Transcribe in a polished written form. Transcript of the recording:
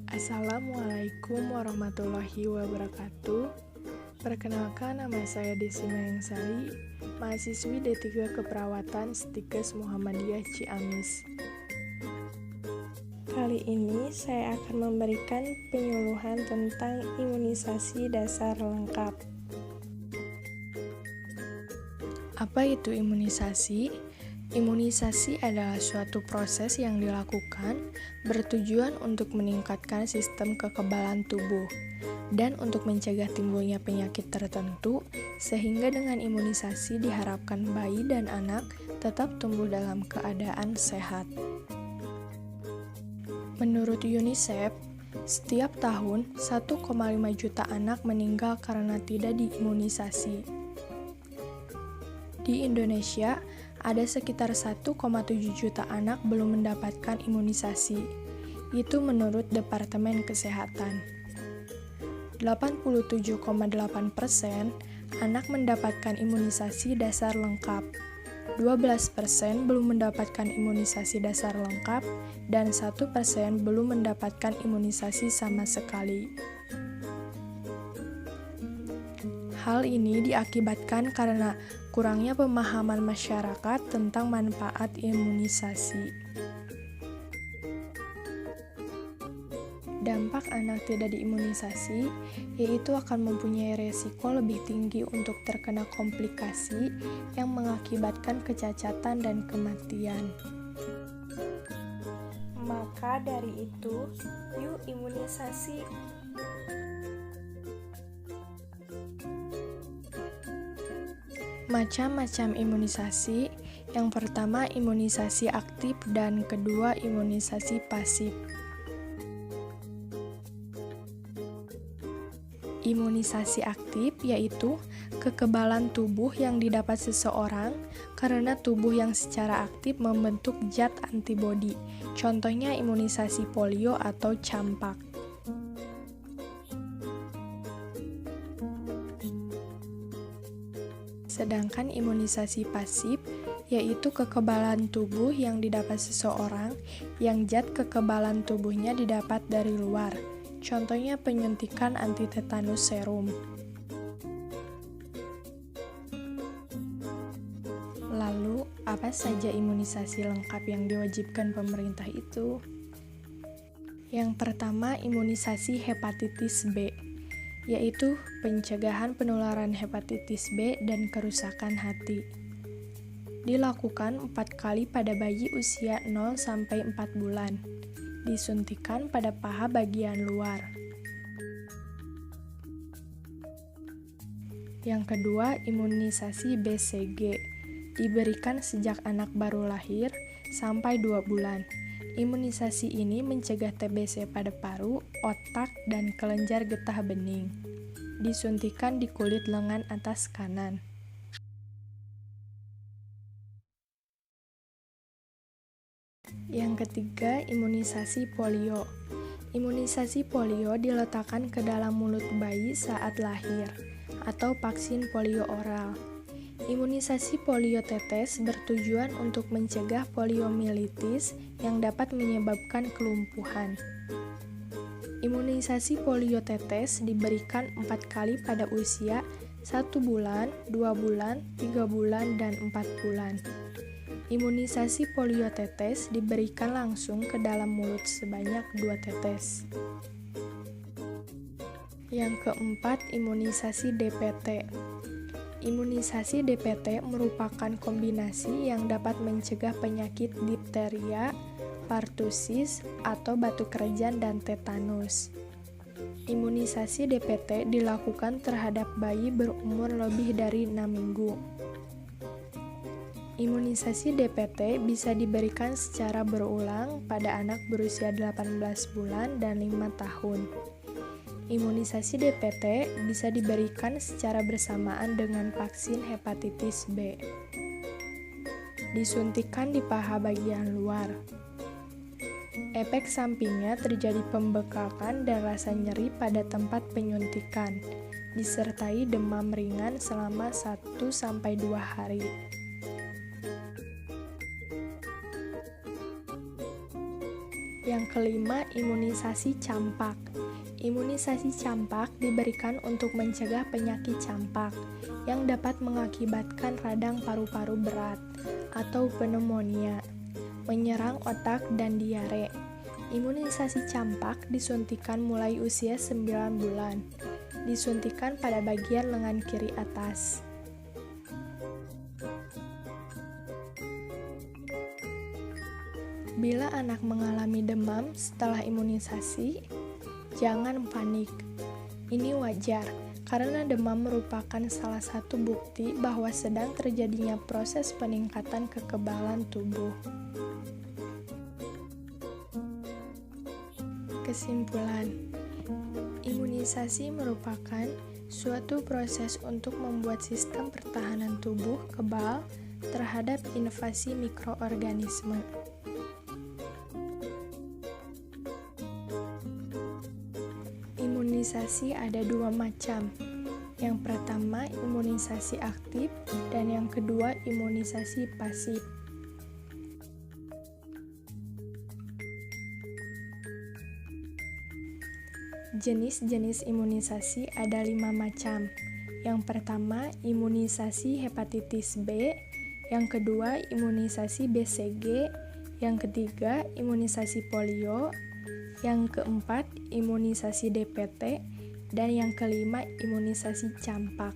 Assalamualaikum warahmatullahi wabarakatuh. Perkenalkan, nama saya Desi Mayangsari, mahasiswi D3 Keperawatan Stikes Muhammadiyah Ciamis. Kali ini saya akan memberikan penyuluhan tentang imunisasi dasar lengkap. Apa itu imunisasi? Imunisasi adalah suatu proses yang dilakukan bertujuan untuk meningkatkan sistem kekebalan tubuh dan untuk mencegah timbulnya penyakit tertentu, sehingga dengan imunisasi diharapkan bayi dan anak tetap tumbuh dalam keadaan sehat. Menurut UNICEF, setiap tahun 1,5 juta anak meninggal karena tidak diimunisasi. Di Indonesia, ada sekitar 1,7 juta anak belum mendapatkan imunisasi. Itu menurut Departemen Kesehatan. 87,8% anak mendapatkan imunisasi dasar lengkap. 12% belum mendapatkan imunisasi dasar lengkap dan 1% belum mendapatkan imunisasi sama sekali. Hal ini diakibatkan karena kurangnya pemahaman masyarakat tentang manfaat imunisasi. Dampak anak tidak diimunisasi yaitu akan mempunyai resiko lebih tinggi untuk terkena komplikasi yang mengakibatkan kecacatan dan kematian. Maka dari itu, yuk imunisasi. Macam-macam imunisasi. Yang pertama, imunisasi aktif, dan kedua, imunisasi pasif. Imunisasi aktif yaitu kekebalan tubuh yang didapat seseorang karena tubuh yang secara aktif membentuk zat antibodi. Contohnya imunisasi polio atau campak. Sedangkan imunisasi pasif yaitu kekebalan tubuh yang didapat seseorang yang zat kekebalan tubuhnya didapat dari luar. Contohnya penyuntikan antitetanus serum. Lalu, apa saja imunisasi lengkap yang diwajibkan pemerintah itu? Yang pertama, imunisasi hepatitis B, yaitu pencegahan penularan hepatitis B dan kerusakan hati. Dilakukan 4 kali pada bayi usia 0-4 bulan. Disuntikan pada paha bagian luar. Yang kedua, imunisasi BCG. Diberikan sejak anak baru lahir sampai 2 bulan. Imunisasi ini mencegah TBC pada paru, otak, dan kelenjar getah bening. Disuntikan di kulit lengan atas kanan. Yang ketiga, imunisasi polio. Imunisasi polio diletakkan ke dalam mulut bayi saat lahir, atau vaksin polio oral. Imunisasi polio tetes bertujuan untuk mencegah poliomielitis yang dapat menyebabkan kelumpuhan. Imunisasi polio tetes diberikan 4 kali pada usia 1 bulan, 2 bulan, 3 bulan, dan 4 bulan. Imunisasi polio tetes diberikan langsung ke dalam mulut sebanyak 2 tetes. Yang keempat, imunisasi DPT. Imunisasi DPT merupakan kombinasi yang dapat mencegah penyakit difteria, pertusis, atau batu kerejan, dan tetanus. Imunisasi DPT dilakukan terhadap bayi berumur lebih dari 6 minggu. Imunisasi DPT bisa diberikan secara berulang pada anak berusia 18 bulan dan 5 tahun. Imunisasi DPT bisa diberikan secara bersamaan dengan vaksin hepatitis B. Disuntikan di paha bagian luar. Efek sampingnya terjadi pembekakan dan rasa nyeri pada tempat penyuntikan, disertai demam ringan selama 1-2 hari. Yang kelima, imunisasi campak. Imunisasi campak diberikan untuk mencegah penyakit campak yang dapat mengakibatkan radang paru-paru berat atau pneumonia, menyerang otak dan diare. Imunisasi campak disuntikan mulai usia 9 bulan. Disuntikan pada bagian lengan kiri atas. Bila anak mengalami demam setelah imunisasi, jangan panik. Ini wajar, karena demam merupakan salah satu bukti bahwa sedang terjadinya proses peningkatan kekebalan tubuh. Kesimpulan, imunisasi merupakan suatu proses untuk membuat sistem pertahanan tubuh kebal terhadap invasi mikroorganisme. Imunisasi ada dua macam. Yang pertama, imunisasi aktif, dan yang kedua, imunisasi pasif. Jenis-jenis imunisasi ada 5 macam. Yang pertama, imunisasi hepatitis B. Yang kedua, imunisasi BCG. Yang ketiga, imunisasi polio. Yang keempat, imunisasi DPT, dan yang kelima, imunisasi campak.